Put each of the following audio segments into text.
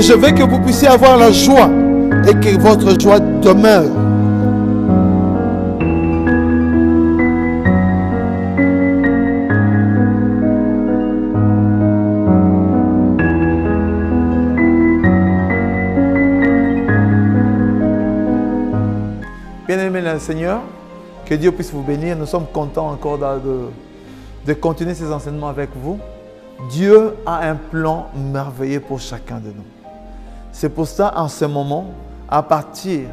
Et je veux que vous puissiez avoir la joie et que votre joie demeure. Bien-aimés dans le Seigneur, que Dieu puisse vous bénir. Nous sommes contents encore de continuer ces enseignements avec vous. Dieu a un plan merveilleux pour chacun de nous. C'est pour ça, en ce moment, à partir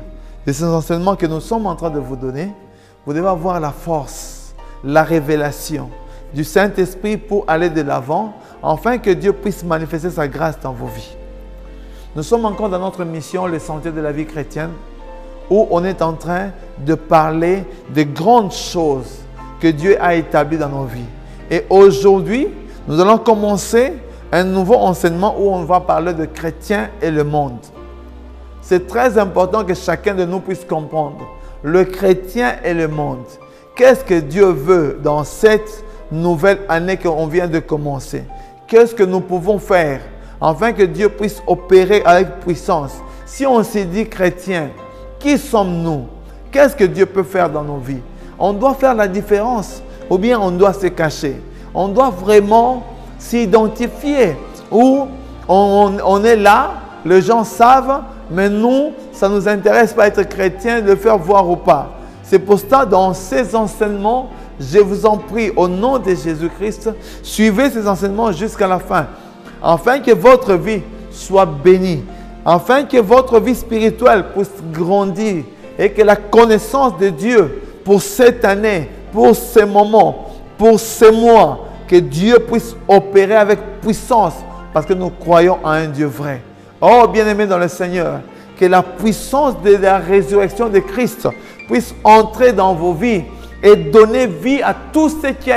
de ces enseignements que nous sommes en train de vous donner, vous devez avoir la force, la révélation du Saint-Esprit pour aller de l'avant, afin que Dieu puisse manifester sa grâce dans vos vies. Nous sommes encore dans notre mission, le sentier de la vie chrétienne, où on est en train de parler de grandes choses que Dieu a établies dans nos vies. Et aujourd'hui, nous allons commencer un nouveau enseignement où on va parler de chrétiens et le monde. C'est très important que chacun de nous puisse comprendre le chrétien et le monde. Qu'est-ce que Dieu veut dans cette nouvelle année qu'on vient de commencer? Qu'est-ce que nous pouvons faire afin que Dieu puisse opérer avec puissance? Si on s'est dit chrétien, qui sommes-nous? Qu'est-ce que Dieu peut faire dans nos vies? On doit faire la différence ou bien on doit se cacher? On doit vraiment s'identifier où on est là, les gens savent, mais nous, ça ne nous intéresse pas être chrétien, de le faire voir ou pas. C'est pour ça, dans ces enseignements, je vous en prie, au nom de Jésus-Christ, suivez ces enseignements jusqu'à la fin, afin que votre vie soit bénie, afin que votre vie spirituelle puisse grandir et que la connaissance de Dieu pour cette année, pour ces moments, pour ces mois, que Dieu puisse opérer avec puissance parce que nous croyons à un Dieu vrai. Oh, bien-aimés dans le Seigneur, que la puissance de la résurrection de Christ puisse entrer dans vos vies et donner vie à tout ce qui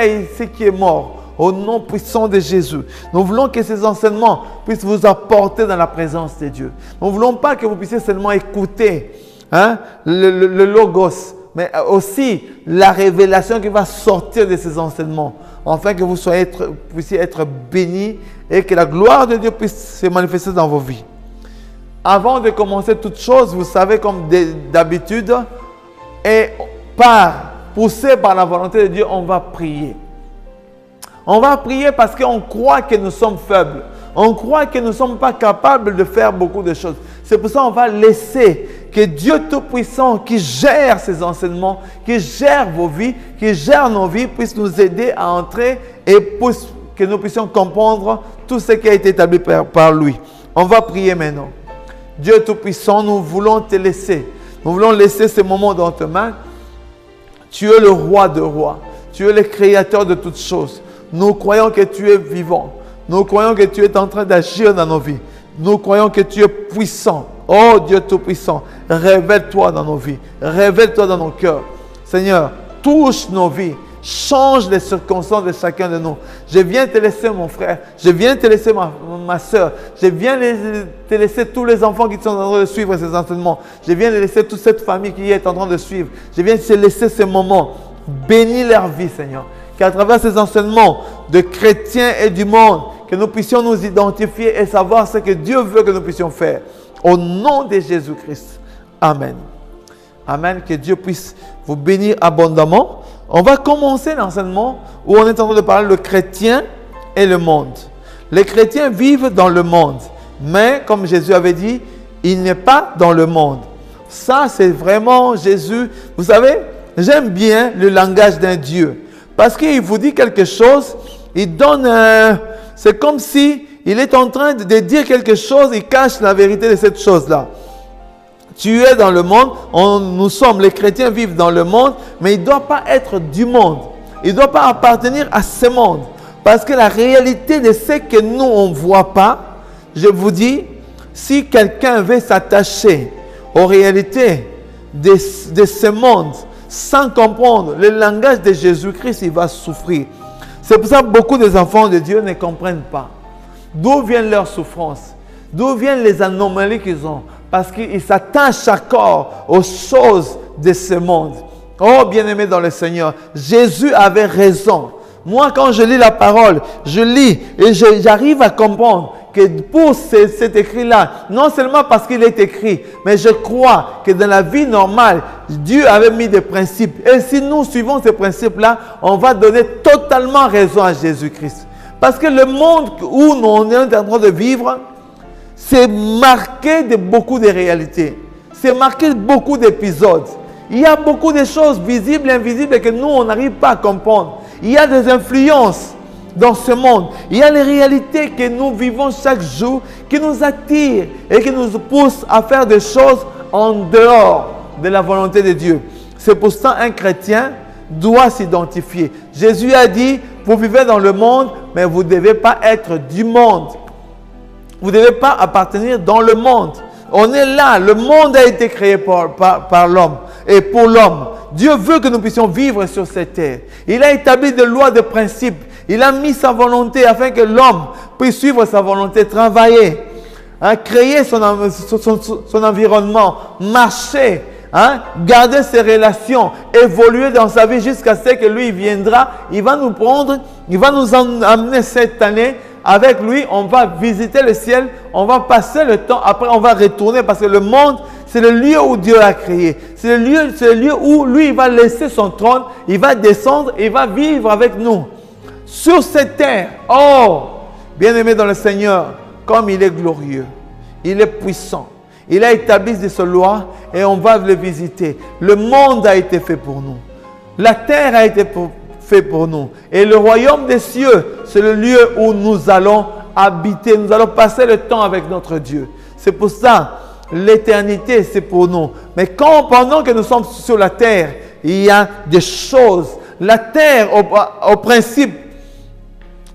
est mort. Au nom puissant de Jésus, nous voulons que ces enseignements puissent vous apporter dans la présence de Dieu. Nous ne voulons pas que vous puissiez seulement écouter le logos, mais aussi la révélation qui va sortir de ces enseignements, afin que vous puissiez être bénis et que la gloire de Dieu puisse se manifester dans vos vies. Avant de commencer toute chose, vous savez comme d'habitude, et poussé par la volonté de Dieu, on va prier. On va prier parce qu'on croit que nous sommes faibles. On croit que nous ne sommes pas capables de faire beaucoup de choses. C'est pour ça qu'on va laisser que Dieu Tout-Puissant qui gère ces enseignements, qui gère vos vies, qui gère nos vies, puisse nous aider à entrer et que nous puissions comprendre tout ce qui a été établi par lui. On va prier maintenant. Dieu Tout-Puissant, nous voulons te laisser. Nous voulons laisser ce moment dans tes mains. Tu es le roi de rois. Tu es le créateur de toutes choses. Nous croyons que tu es vivant. Nous croyons que tu es en train d'agir dans nos vies. Nous croyons que tu es puissant. Oh Dieu Tout-Puissant, révèle-toi dans nos vies. Révèle-toi dans nos cœurs. Seigneur, touche nos vies. Change les circonstances de chacun de nous. Je viens te laisser mon frère. Je viens te laisser ma soeur. Je viens te laisser tous les enfants qui sont en train de suivre ces enseignements. Je viens te laisser toute cette famille qui est en train de suivre. Je viens te laisser ces moments. Bénis leur vie, Seigneur. Qu'à travers ces enseignements de chrétiens et du monde, que nous puissions nous identifier et savoir ce que Dieu veut que nous puissions faire. Au nom de Jésus-Christ. Amen. Amen. Que Dieu puisse vous bénir abondamment. On va commencer l'enseignement où on est en train de parler le chrétien et le monde. Les chrétiens vivent dans le monde. Mais comme Jésus avait dit, il n'est pas dans le monde. Ça, c'est vraiment Jésus. Vous savez, j'aime bien le langage d'un Dieu. Parce qu'il vous dit quelque chose, il donne c'est comme si il est en train de dire quelque chose, il cache la vérité de cette chose-là. Tu es dans le monde, nous sommes, les chrétiens vivent dans le monde, mais il ne doit pas être du monde. Il ne doit pas appartenir à ce monde. Parce que la réalité de ce que nous, on ne voit pas, je vous dis, si quelqu'un veut s'attacher aux réalités de ce monde, sans comprendre le langage de Jésus-Christ, il va souffrir. C'est pour ça que beaucoup des enfants de Dieu ne comprennent pas. D'où viennent leurs souffrances? D'où viennent les anomalies qu'ils ont? Parce qu'ils s'attachent encore aux choses de ce monde. Oh, bien-aimés dans le Seigneur, Jésus avait raison. Moi, quand je lis la parole, je lis et j'arrive à comprendre que pour cet écrit-là, non seulement parce qu'il est écrit, mais je crois que dans la vie normale, Dieu avait mis des principes. Et si nous suivons ces principes-là, on va donner totalement raison à Jésus-Christ. Parce que le monde où on est en train de vivre, c'est marqué de beaucoup de réalités. C'est marqué de beaucoup d'épisodes. Il y a beaucoup de choses visibles et invisibles que nous, on n'arrive pas à comprendre. Il y a des influences dans ce monde. Il y a les réalités que nous vivons chaque jour qui nous attirent et qui nous poussent à faire des choses en dehors de la volonté de Dieu. C'est pour ça qu'un chrétien doit s'identifier. Jésus a dit, vous vivez dans le monde, mais vous ne devez pas être du monde. Vous ne devez pas appartenir dans le monde. On est là. Le monde a été créé par l'homme et pour l'homme. Dieu veut que nous puissions vivre sur cette terre. Il a établi des lois, des principes. Il a mis sa volonté afin que l'homme puisse suivre sa volonté, travailler, créer son environnement, marcher, garder ses relations, évoluer dans sa vie jusqu'à ce que lui viendra. Il va nous prendre, il va nous amener cette année. Avec lui, on va visiter le ciel, on va passer le temps, après on va retourner parce que le monde, c'est le lieu où Dieu l'a créé. C'est le lieu où lui, il va laisser son trône, il va descendre, il va vivre avec nous. Sur cette terre, oh, bien-aimé dans le Seigneur, comme il est glorieux, il est puissant, il a établi ses lois et on va le visiter. Le monde a été fait pour nous. La terre a été fait pour nous. Et le royaume des cieux, c'est le lieu où nous allons habiter, nous allons passer le temps avec notre Dieu. C'est pour ça, l'éternité, c'est pour nous. Mais pendant que nous sommes sur la terre, il y a des choses. La terre, au principe,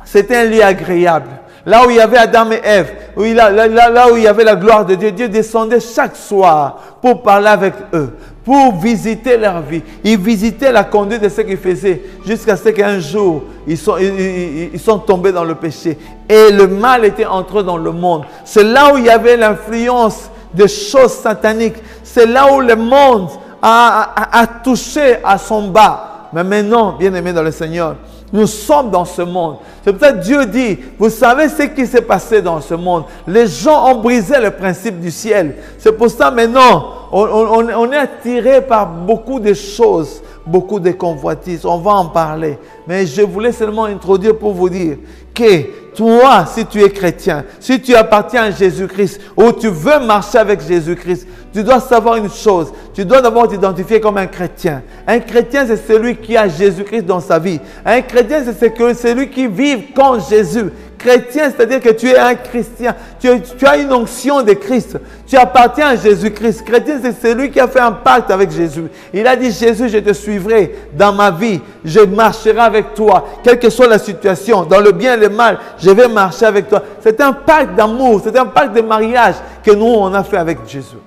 c'était un lieu agréable. Là où il y avait Adam et Ève, là où il y avait la gloire de Dieu, Dieu descendait chaque soir pour parler avec eux, pour visiter leur vie. Il visitait la conduite de ce qu'ils faisaient jusqu'à ce qu'un jour, ils sont tombés dans le péché. Et le mal était entré dans le monde. C'est là où il y avait l'influence des choses sataniques. C'est là où le monde a touché à son bas. Mais maintenant, bien-aimés dans le Seigneur, nous sommes dans ce monde. C'est pour ça que Dieu dit, vous savez ce qui s'est passé dans ce monde. Les gens ont brisé le principe du ciel. C'est pour ça maintenant, on est attiré par beaucoup de choses, beaucoup de convoitises. On va en parler. Mais je voulais seulement introduire pour vous dire que toi, si tu es chrétien, si tu appartiens à Jésus-Christ ou tu veux marcher avec Jésus-Christ, tu dois savoir une chose. Tu dois d'abord t'identifier comme un chrétien. Un chrétien, c'est celui qui a Jésus-Christ dans sa vie. Un chrétien, c'est celui qui vit comme Jésus. Chrétien, c'est-à-dire que tu es un chrétien. Tu as une onction de Christ. Tu appartiens à Jésus-Christ. Chrétien, c'est celui qui a fait un pacte avec Jésus. Il a dit, Jésus, je te suivrai dans ma vie. Je marcherai avec toi. Quelle que soit la situation, dans le bien et le mal, je vais marcher avec toi. C'est un pacte d'amour. C'est un pacte de mariage que nous, on a fait avec Jésus.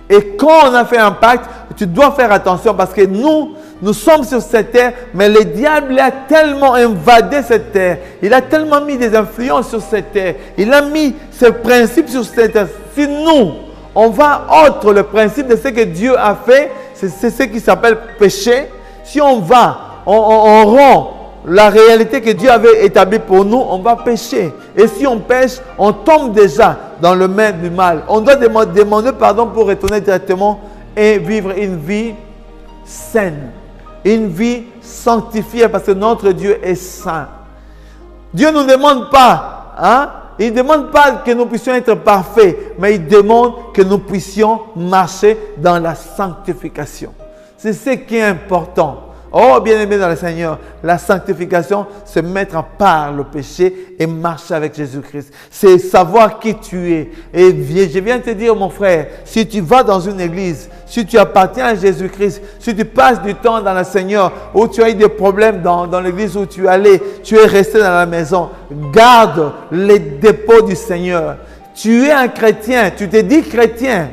Et quand on a fait un pacte, tu dois faire attention parce que nous sommes sur cette terre, mais le diable a tellement invadé cette terre. Il a tellement mis des influences sur cette terre. Il a mis ses principes sur cette terre. Si nous, on va autre le principe de ce que Dieu a fait, c'est ce qui s'appelle péché. Si on va, on rend la réalité que Dieu avait établie pour nous, on va pécher. Et si on pêche, on tombe déjà dans le main du mal. On doit demander pardon pour retourner directement et vivre une vie saine. Une vie sanctifiée parce que notre Dieu est saint. Dieu ne nous demande pas, il ne demande pas que nous puissions être parfaits, mais il demande que nous puissions marcher dans la sanctification. C'est ce qui est important. Oh, bien-aimé dans le Seigneur, la sanctification, c'est mettre à part le péché et marcher avec Jésus-Christ. C'est savoir qui tu es. Et je viens te dire, mon frère, si tu vas dans une église, si tu appartiens à Jésus-Christ, si tu passes du temps dans le Seigneur, ou tu as eu des problèmes dans l'église où tu allais, tu es resté dans la maison, garde les dépôts du Seigneur. Tu es un chrétien, tu te dis chrétien.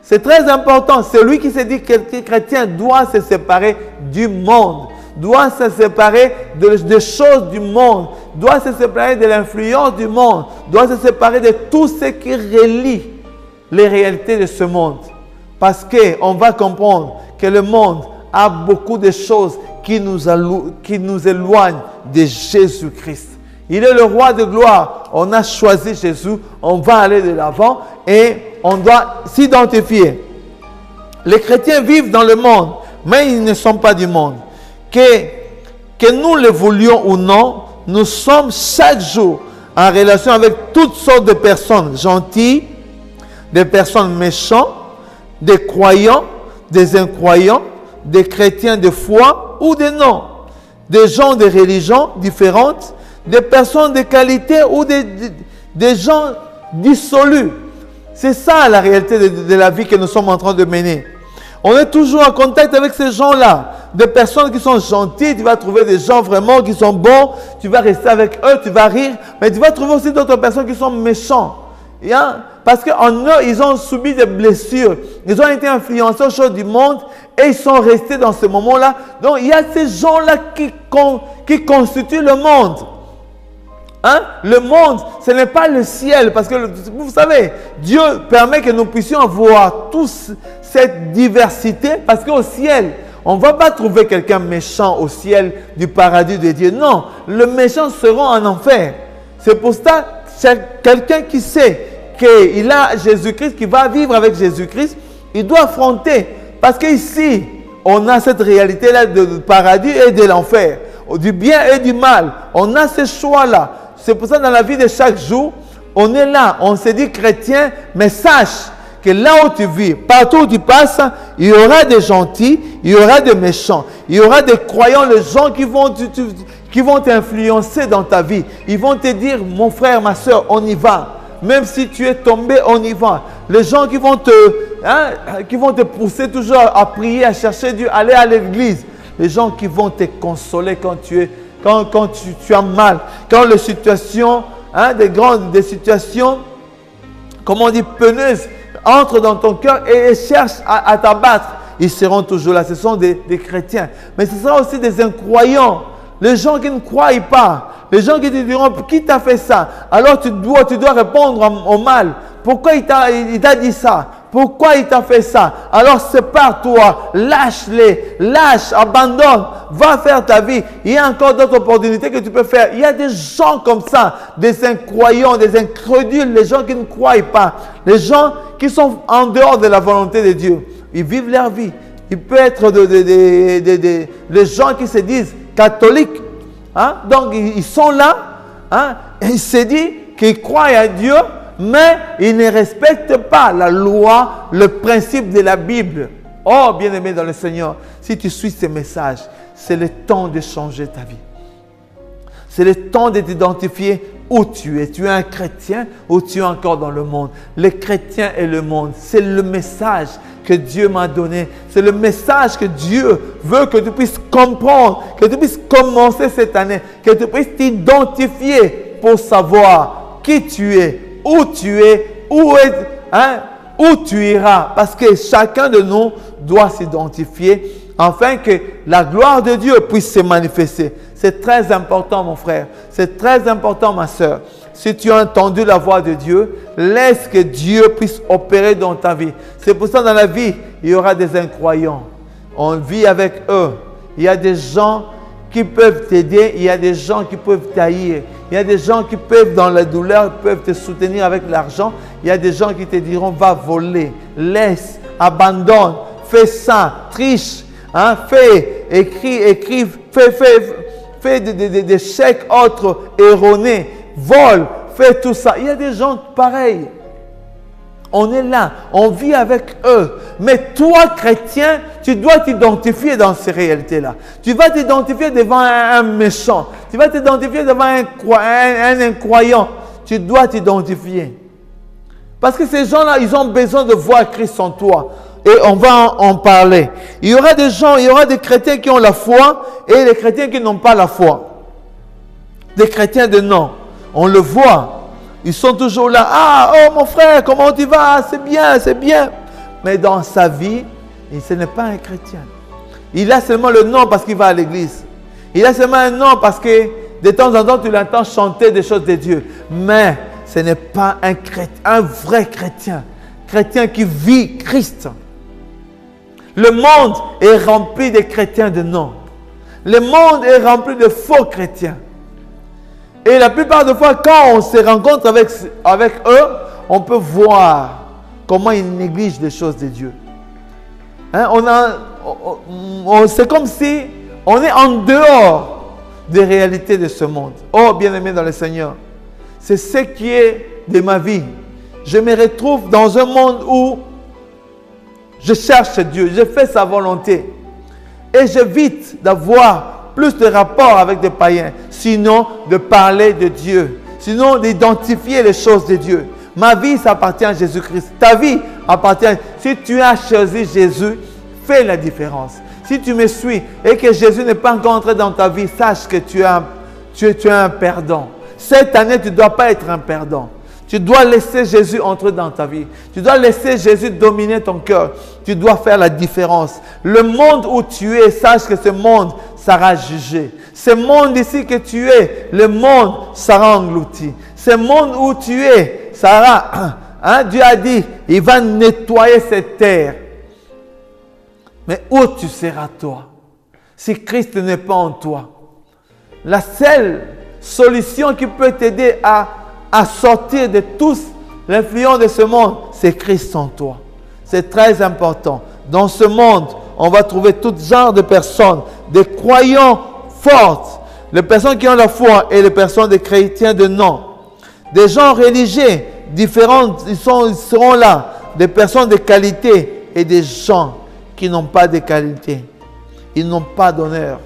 C'est très important. Celui qui se dit chrétien doit se séparer du monde, doit se séparer des choses du monde, doit se séparer de l'influence du monde, doit se séparer de tout ce qui relie les réalités de ce monde. Parce qu'on va comprendre que le monde a beaucoup de choses qui nous éloignent de Jésus-Christ. Il est le roi de gloire. On a choisi Jésus. On va aller de l'avant et on doit s'identifier. Les chrétiens vivent dans le monde, mais ils ne sont pas du monde. Que nous le voulions ou non, nous sommes chaque jour en relation avec toutes sortes de personnes gentilles, des personnes méchantes, des croyants, des incroyants, des chrétiens de foi ou de non, des gens de religions différentes, des personnes de qualité ou des gens dissolus. C'est ça la réalité de la vie que nous sommes en train de mener. On est toujours en contact avec ces gens-là. Des personnes qui sont gentilles, tu vas trouver des gens vraiment qui sont bons, tu vas rester avec eux, tu vas rire, mais tu vas trouver aussi d'autres personnes qui sont méchants. Parce qu'en eux, ils ont subi des blessures, ils ont été influencés aux choses du monde et ils sont restés dans ce moment-là. Donc il y a ces gens-là qui constituent le monde. Le monde, ce n'est pas le ciel, parce que vous savez, Dieu permet que nous puissions avoir tous cette diversité, parce qu'au ciel, on ne va pas trouver quelqu'un méchant au ciel du paradis de Dieu. Non, le méchant sera en enfer. C'est pour ça que quelqu'un qui sait qu'il a Jésus-Christ, qui va vivre avec Jésus-Christ, il doit affronter. Parce qu'ici, on a cette réalité-là du paradis et de l'enfer, du bien et du mal. On a ce choix-là. C'est pour ça que dans la vie de chaque jour, on est là, on se dit chrétien, mais sache que là où tu vis, partout où tu passes, il y aura des gentils, il y aura des méchants, il y aura des croyants, les gens qui vont t'influencer dans ta vie. Ils vont te dire, mon frère, ma soeur, on y va. Même si tu es tombé, on y va. Les gens qui vont te pousser toujours à prier, à chercher Dieu, aller à l'église. Les gens qui vont te consoler quand tu as mal. Quand les situations, des situations, comment on dit, peneuses, entrent dans ton cœur et cherchent à t'abattre. Ils seront toujours là. Ce sont des chrétiens. Mais ce sera aussi des incroyants. Les gens qui ne croient pas. Les gens qui te diront, qui t'a fait ça? Alors tu dois répondre au mal. Pourquoi il t'a dit ça? Pourquoi il t'a fait ça? Alors sépare-toi, lâche-les, abandonne, va faire ta vie. Il y a encore d'autres opportunités que tu peux faire. Il y a des gens comme ça, des incroyants, des incrédules, les gens qui ne croient pas, les gens qui sont en dehors de la volonté de Dieu. Ils vivent leur vie. Il peut être les gens qui se disent catholiques. Donc ils sont là, et ils se disent qu'ils croient à Dieu, mais ils ne respectent pas la loi, le principe de la Bible. Oh, bien-aimé dans le Seigneur, si tu suis ce message, c'est le temps de changer ta vie. C'est le temps de t'identifier où tu es. Tu es un chrétien ou tu es encore dans le monde. Les chrétiens et le monde, c'est le message que Dieu m'a donné. C'est le message que Dieu veut que tu puisses comprendre, que tu puisses commencer cette année, que tu puisses t'identifier pour savoir qui tu es, où tu es, où tu iras. Parce que chacun de nous doit s'identifier afin que la gloire de Dieu puisse se manifester. C'est très important, mon frère. C'est très important, ma soeur. Si tu as entendu la voix de Dieu, laisse que Dieu puisse opérer dans ta vie. C'est pour ça que dans la vie, il y aura des incroyants. On vit avec eux. Il y a des gens qui peuvent t'aider, il y a des gens qui peuvent t'haïr. Il y a des gens qui peuvent, dans la douleur, peuvent te soutenir avec l'argent. Il y a des gens qui te diront, va voler, laisse, abandonne, fais ça, triche, écris, fais des chèques autres erronés, vole, fais tout ça. Il y a des gens pareils. On est là, on vit avec eux. Mais toi, chrétien, tu dois t'identifier dans ces réalités-là. Tu vas t'identifier devant un méchant. Tu vas t'identifier devant un incroyant. Tu dois t'identifier. Parce que ces gens-là, ils ont besoin de voir Christ en toi. Et on va en parler. Il y aura des gens, il y aura des chrétiens qui ont la foi et des chrétiens qui n'ont pas la foi. Des chrétiens de non. On le voit. Ils sont toujours là. Ah, oh mon frère, comment tu vas? C'est bien, c'est bien. Mais dans sa vie, ce n'est pas un chrétien. Il a seulement le nom parce qu'il va à l'église. Il a seulement un nom parce que de temps en temps, tu l'entends chanter des choses de Dieu. Mais ce n'est pas un chrétien, un vrai chrétien. Chrétien qui vit Christ. Le monde est rempli de chrétiens de nom. Le monde est rempli de faux chrétiens. Et la plupart des fois, quand on se rencontre avec eux, on peut voir comment ils négligent les choses de Dieu. Hein, c'est comme si on est en dehors des réalités de ce monde. Oh, bien-aimé dans le Seigneur, c'est ce qui est de ma vie. Je me retrouve dans un monde où je cherche Dieu, je fais sa volonté. Et j'évite d'avoir plus de rapports avec des païens, sinon de parler de Dieu, sinon d'identifier les choses de Dieu. Ma vie, ça appartient à Jésus-Christ. Ta vie appartient. Si tu as choisi Jésus, fais la différence. Si tu me suis et que Jésus n'est pas encore entré dans ta vie, sache que tu es un perdant. Cette année, tu ne dois pas être un perdant. Tu dois laisser Jésus entrer dans ta vie. Tu dois laisser Jésus dominer ton cœur. Tu dois faire la différence. Le monde où tu es, sache que ce monde sera jugé. Ce monde ici que tu es, le monde sera englouti. Ce monde où tu es, sera, Dieu a dit, il va nettoyer cette terre. Mais où tu seras toi, si Christ n'est pas en toi? La seule solution qui peut t'aider à sortir de tous l'influence de ce monde, c'est Christ en toi. C'est très important. Dans ce monde, on va trouver tout genre de personnes, des croyants fortes, les personnes qui ont la foi et les personnes des chrétiens de non. Des gens religieux différents, ils seront là. Des personnes de qualité et des gens qui n'ont pas de qualité. Ils n'ont pas d'honneur.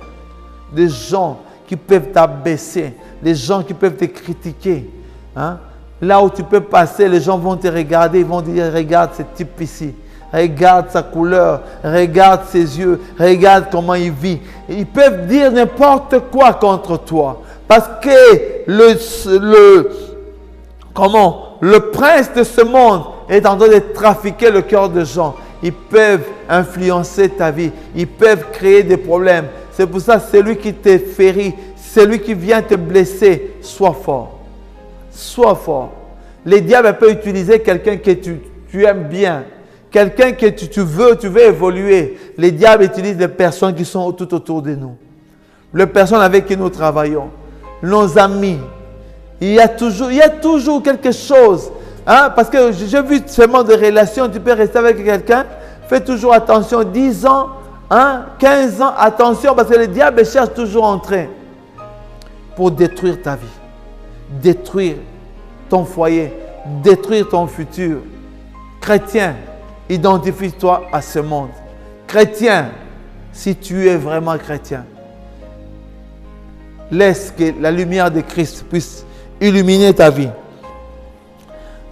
Des gens qui peuvent t'abaisser, des gens qui peuvent te critiquer. Hein? Là où tu peux passer, les gens vont te regarder, ils vont dire, regarde ce type ici, regarde sa couleur, regarde ses yeux, regarde comment il vit. Ils peuvent dire n'importe quoi contre toi. Parce que le prince de ce monde est en train de trafiquer le cœur des gens. Ils peuvent influencer ta vie, ils peuvent créer des problèmes. C'est pour ça, celui qui te férit, celui qui vient te blesser, sois fort. Sois fort. Le diable peut utiliser quelqu'un que tu aimes bien, quelqu'un que tu veux évoluer. Le diable utilise les personnes qui sont tout autour de nous, les personnes avec qui nous travaillons, nos amis. Il y a toujours quelque chose. Hein? Parce que j'ai vu seulement des relations, tu peux rester avec quelqu'un, fais toujours attention, 10 ans, 15 ans, attention, parce que le diable cherche toujours à entrer pour détruire ta vie. Détruire ton foyer, détruire ton futur. Chrétien, identifie-toi à ce monde. Chrétien, si tu es vraiment chrétien, laisse que la lumière de Christ puisse illuminer ta vie.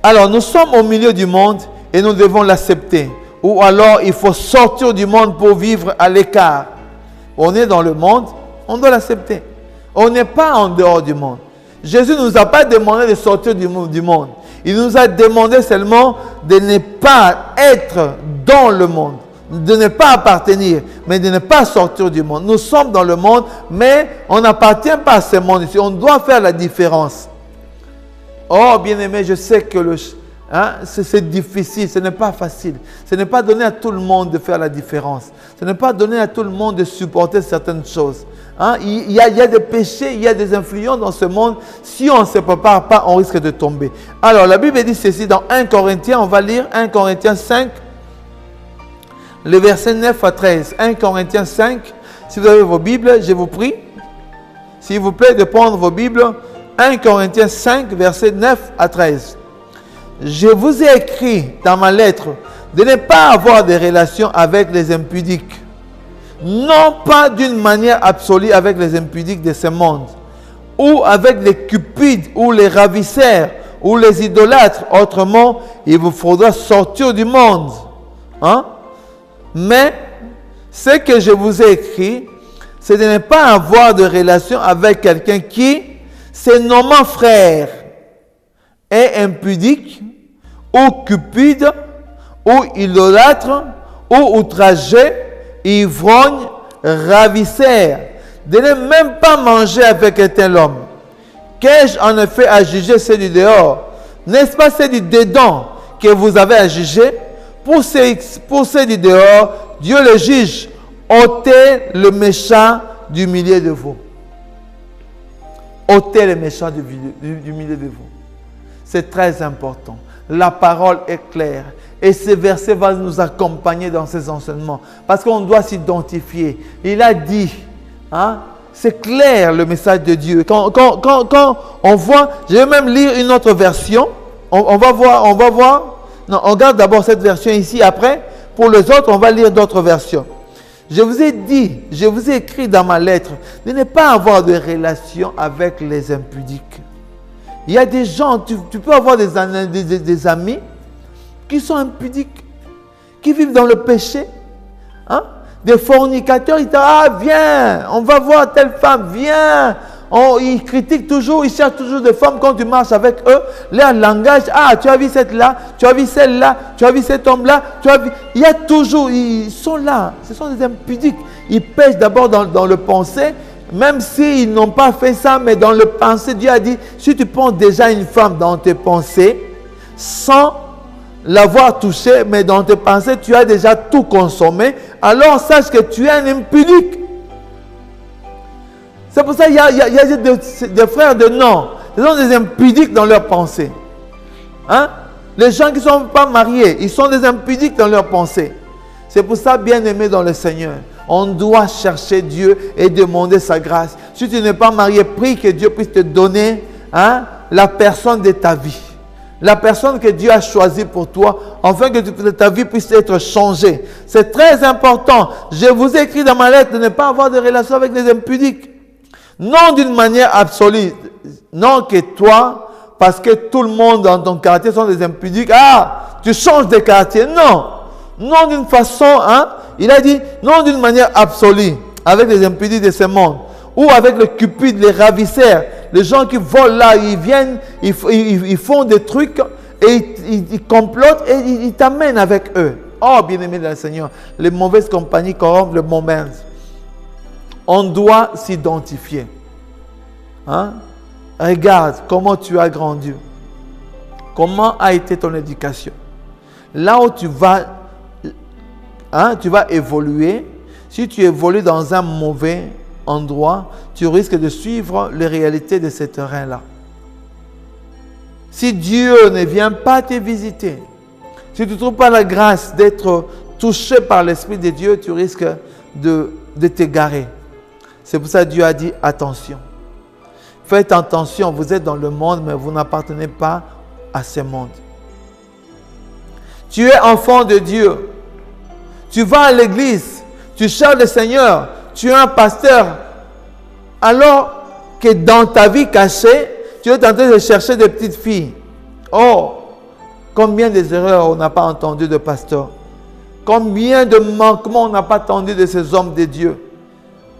Alors, nous sommes au milieu du monde et nous devons l'accepter. Ou alors, il faut sortir du monde pour vivre à l'écart. On est dans le monde, on doit l'accepter. On n'est pas en dehors du monde. Jésus ne nous a pas demandé de sortir du monde. Il nous a demandé seulement de ne pas être dans le monde, de ne pas appartenir, mais de ne pas sortir du monde. Nous sommes dans le monde, mais on n'appartient pas à ce monde ici. On doit faire la différence. Oh, bien-aimé, je sais que c'est difficile, ce n'est pas facile. Ce n'est pas donné à tout le monde de faire la différence. Ce n'est pas donné à tout le monde de supporter certaines choses. Il y a des péchés, il y a des influences dans ce monde. Si on ne se prépare pas, on risque de tomber. Alors, la Bible dit ceci dans 1 Corinthiens, on va lire 1 Corinthiens 5, le verset 9 à 13. 1 Corinthiens 5, si vous avez vos Bibles, je vous prie, s'il vous plaît, de prendre vos Bibles. 1 Corinthiens 5, verset 9 à 13. Je vous ai écrit dans ma lettre de ne pas avoir de relations avec les impudiques. Non pas d'une manière absolue avec les impudiques de ce monde, ou avec les cupides, ou les ravisseurs, ou les idolâtres. Autrement, il vous faudra sortir du monde. Mais ce que je vous ai écrit, c'est de ne pas avoir de relation avec quelqu'un qui, se nommant frère, est impudique, ou cupide, ou idolâtre, ou outragé, ivrogne, ravisseur, de ne même pas manger avec un tel homme. Qu'ai-je en effet à juger ceux du dehors? N'est-ce pas ceux du dedans que vous avez à juger? Pour ceux du dehors, Dieu le juge. Ôtez le méchant du milieu de vous. ôtez les méchants du milieu de vous. C'est très important. La parole est claire. Et ce verset va nous accompagner dans ces enseignements. Parce qu'on doit s'identifier. Il a dit, hein, c'est clair le message de Dieu. Quand on voit, je vais même lire une autre version. On va voir. Non, on regarde d'abord cette version ici. Après, pour les autres, on va lire d'autres versions. Je vous ai dit, je vous ai écrit dans ma lettre de ne pas avoir de relation avec les impudiques. Il y a des gens, tu peux avoir des amis qui sont impudiques, qui vivent dans le péché. Hein? Des fornicateurs, ils disent, ah viens, on va voir telle femme, viens. Ils critiquent toujours, ils cherchent toujours des femmes quand tu marches avec eux. Leur langage, ah tu as vu cette là, tu as vu celle-là, tu as vu cet homme-là, tu as vu. Il y a toujours, ils sont là, ce sont des impudiques. Ils pêchent d'abord dans le pensée, même s'ils n'ont pas fait ça, mais dans le pensée, Dieu a dit, si tu penses déjà une femme dans tes pensées, sans l'avoir touchée, mais dans tes pensées, tu as déjà tout consommé, alors sache que tu es un impudique. C'est pour ça qu'il y a des frères de non. Ils sont des impudiques dans leurs pensées. Hein? Les gens qui ne sont pas mariés, ils sont des impudiques dans leurs pensées. C'est pour ça, bien-aimé dans le Seigneur, on doit chercher Dieu et demander sa grâce. Si tu n'es pas marié, prie que Dieu puisse te donner, hein, la personne de ta vie. La personne que Dieu a choisie pour toi, afin que ta vie puisse être changée. C'est très important. Je vous ai écrit dans ma lettre de ne pas avoir de relation avec les impudiques. Non d'une manière absolue. Non que toi, parce que tout le monde dans ton quartier sont des impudiques. Ah, tu changes de quartier. Non. Non d'une façon, hein. Il a dit, non d'une manière absolue, avec les impudiques de ce monde. Ou avec les cupides, les ravisseurs. Les gens qui volent là, ils viennent, ils font des trucs et ils complotent et ils t'amènent avec eux. Oh, bien-aimé dans le Seigneur, les mauvaises compagnies corrompent le moment. On doit s'identifier. Hein? Regarde comment tu as grandi. Comment a été ton éducation. Là où tu vas évoluer, si tu évolues dans un mauvais endroit, tu risques de suivre les réalités de ce terrain-là. Si Dieu ne vient pas te visiter, si tu ne trouves pas la grâce d'être touché par l'Esprit de Dieu, tu risques de t'égarer. C'est pour ça que Dieu a dit attention. Faites attention, vous êtes dans le monde, mais vous n'appartenez pas à ce monde. Tu es enfant de Dieu. Tu vas à l'église, tu cherches le Seigneur, tu es un pasteur, alors que dans ta vie cachée, tu es en train de chercher des petites filles. Oh, combien des erreurs on n'a pas entendu de pasteurs. Combien de manquements on n'a pas entendu de ces hommes de Dieu.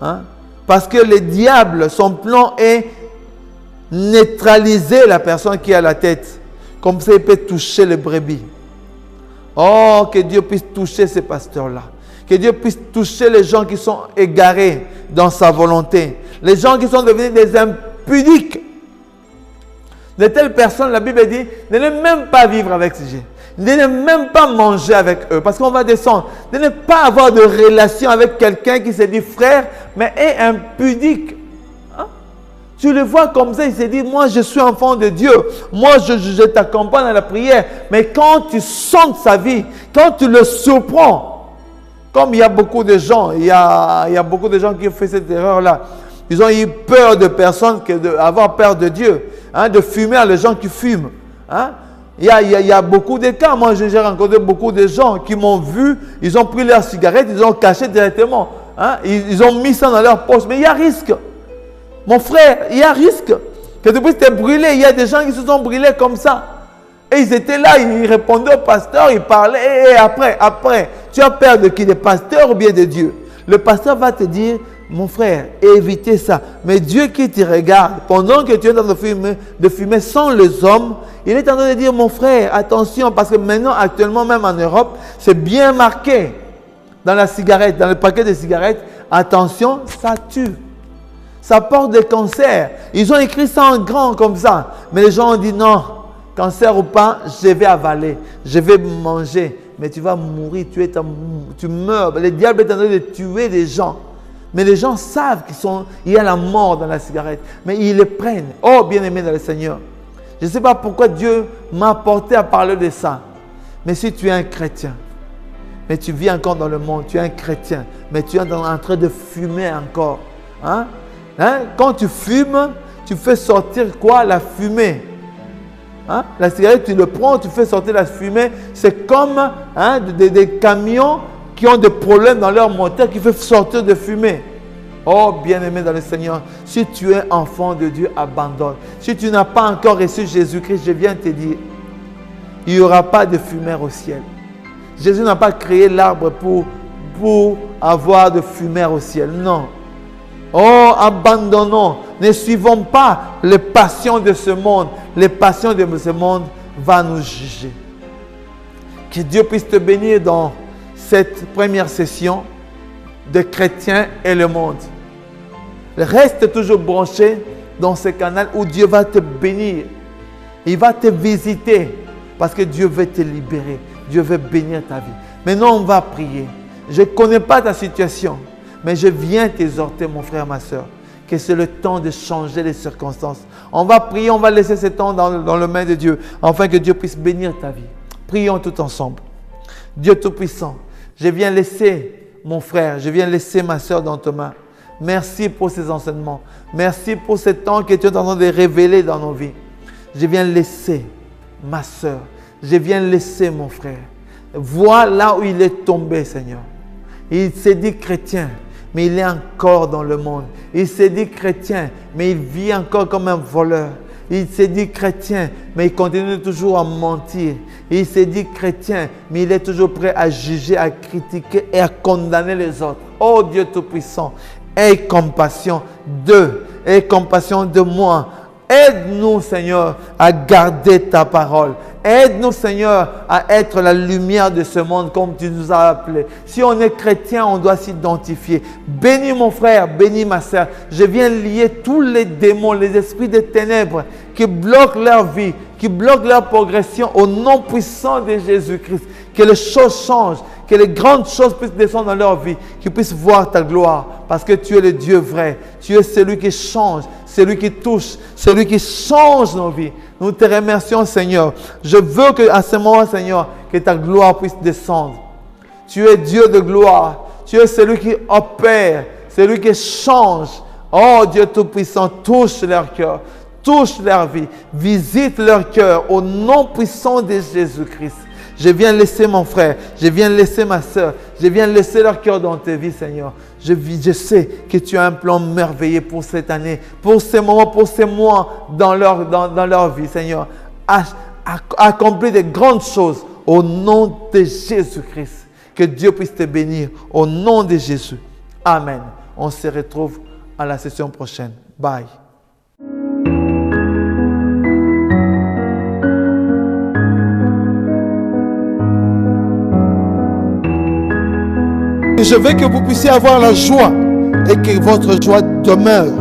Hein? Parce que le diable, son plan est neutraliser la personne qui est à la tête. Comme ça, il peut toucher les brebis. Oh, que Dieu puisse toucher ces pasteurs-là. Que Dieu puisse toucher les gens qui sont égarés dans sa volonté. Les gens qui sont devenus des impudiques. De telles personnes, la Bible dit, de ne même pas vivre avec ces gens. De ne même pas manger avec eux. Parce qu'on va descendre. De ne pas avoir de relation avec quelqu'un qui se dit frère, mais est impudique. Hein? Tu le vois comme ça, il se dit, moi je suis enfant de Dieu. Moi je t'accompagne à la prière. Mais quand tu sens sa vie, quand tu le surprends, comme il y a beaucoup de gens, il y a beaucoup de gens qui ont fait cette erreur-là. Ils ont eu peur de personne que d'avoir peur de Dieu. Hein, de fumer à les gens qui fument. Hein? Il y a beaucoup de cas. Moi, j'ai rencontré beaucoup de gens qui m'ont vu, ils ont pris leurs cigarettes, ils ont caché directement. Hein? Ils ont mis ça dans leur poche. Mais il y a risque. Mon frère, il y a risque que tu puisses te brûler. Il y a des gens qui se sont brûlés comme ça. Et ils étaient là, ils répondaient au pasteur, ils parlaient. Et après, tu as peur de qui? Des pasteurs ou bien de Dieu? Le pasteur va te dire, mon frère, évitez ça. Mais Dieu qui te regarde, pendant que tu es en train de fumer sans les hommes, il est en train de dire, mon frère, attention, parce que maintenant, actuellement, même en Europe, c'est bien marqué dans la cigarette, dans le paquet de cigarettes, attention, ça tue. Ça porte des cancers. Ils ont écrit ça en grand comme ça. Mais les gens ont dit, non, cancer ou pas, je vais avaler, je vais manger. Mais tu vas mourir, tu meurs. Le diable est en train de tuer des gens. Mais les gens savent qu'il y a la mort dans la cigarette. Mais ils le prennent. Oh, bien-aimé dans le Seigneur. Je ne sais pas pourquoi Dieu m'a porté à parler de ça. Mais si tu es un chrétien, mais tu vis encore dans le monde, tu es un chrétien, mais tu es en train de fumer encore. Quand tu fumes, tu fais sortir quoi? La fumée. La cigarette, tu le prends, tu fais sortir la fumée. C'est comme des camions qui ont des problèmes dans leur moteur qui font sortir de fumée. Oh, bien-aimé dans le Seigneur, si tu es enfant de Dieu, abandonne. Si tu n'as pas encore reçu Jésus-Christ, je viens te dire, il n'y aura pas de fumeur au ciel. Jésus n'a pas créé l'arbre pour avoir de fumeur au ciel. Non. Oh, abandonnons. Ne suivons pas les passions de ce monde. Les passions de ce monde vont nous juger. Que Dieu puisse te bénir dans cette première session de chrétiens et le monde. Reste toujours branché dans ce canal où Dieu va te bénir. Il va te visiter parce que Dieu veut te libérer. Dieu veut bénir ta vie. Maintenant, on va prier. Je ne connais pas ta situation, mais je viens t'exhorter, mon frère, ma soeur, que c'est le temps de changer les circonstances. On va prier, on va laisser ce temps dans les mains de Dieu, afin que Dieu puisse bénir ta vie. Prions tout ensemble. Dieu Tout-Puissant, je viens laisser mon frère, je viens laisser ma soeur dans tes mains. Merci pour ces enseignements. Merci pour ce temps que tu es en train de révéler dans nos vies. Je viens laisser ma soeur. Je viens laisser mon frère. Vois là où il est tombé, Seigneur. Il s'est dit chrétien, mais il est encore dans le monde. Il s'est dit chrétien, mais il vit encore comme un voleur. Il s'est dit chrétien, mais il continue toujours à mentir. Il s'est dit chrétien, mais il est toujours prêt à juger, à critiquer et à condamner les autres. Oh Dieu Tout-Puissant, aie compassion d'eux, aie compassion de moi. Aide-nous, Seigneur, à garder ta parole. Aide-nous, Seigneur, à être la lumière de ce monde comme tu nous as appelés. Si on est chrétien, on doit s'identifier. Bénis mon frère, bénis ma soeur. Je viens lier tous les démons, les esprits des ténèbres qui bloquent leur vie, qui bloquent leur progression au nom puissant de Jésus-Christ. Que les choses changent, que les grandes choses puissent descendre dans leur vie, qu'ils puissent voir ta gloire. Parce que tu es le Dieu vrai. Tu es celui qui change, celui qui touche, celui qui change nos vies. Nous te remercions, Seigneur. Je veux qu'à ce moment, Seigneur, que ta gloire puisse descendre. Tu es Dieu de gloire. Tu es celui qui opère, celui qui change. Oh Dieu Tout-Puissant, touche leur cœur, touche leur vie, visite leur cœur au nom puissant de Jésus-Christ. Je viens laisser mon frère, je viens laisser ma soeur, je viens laisser leur cœur dans tes vies, Seigneur. Je sais que tu as un plan merveilleux pour cette année, pour ces moments, pour ces mois dans leur vie, Seigneur. Accomplis de grandes choses au nom de Jésus-Christ. Que Dieu puisse te bénir au nom de Jésus. Amen. On se retrouve à la session prochaine. Bye. Je veux que vous puissiez avoir la joie et que votre joie demeure.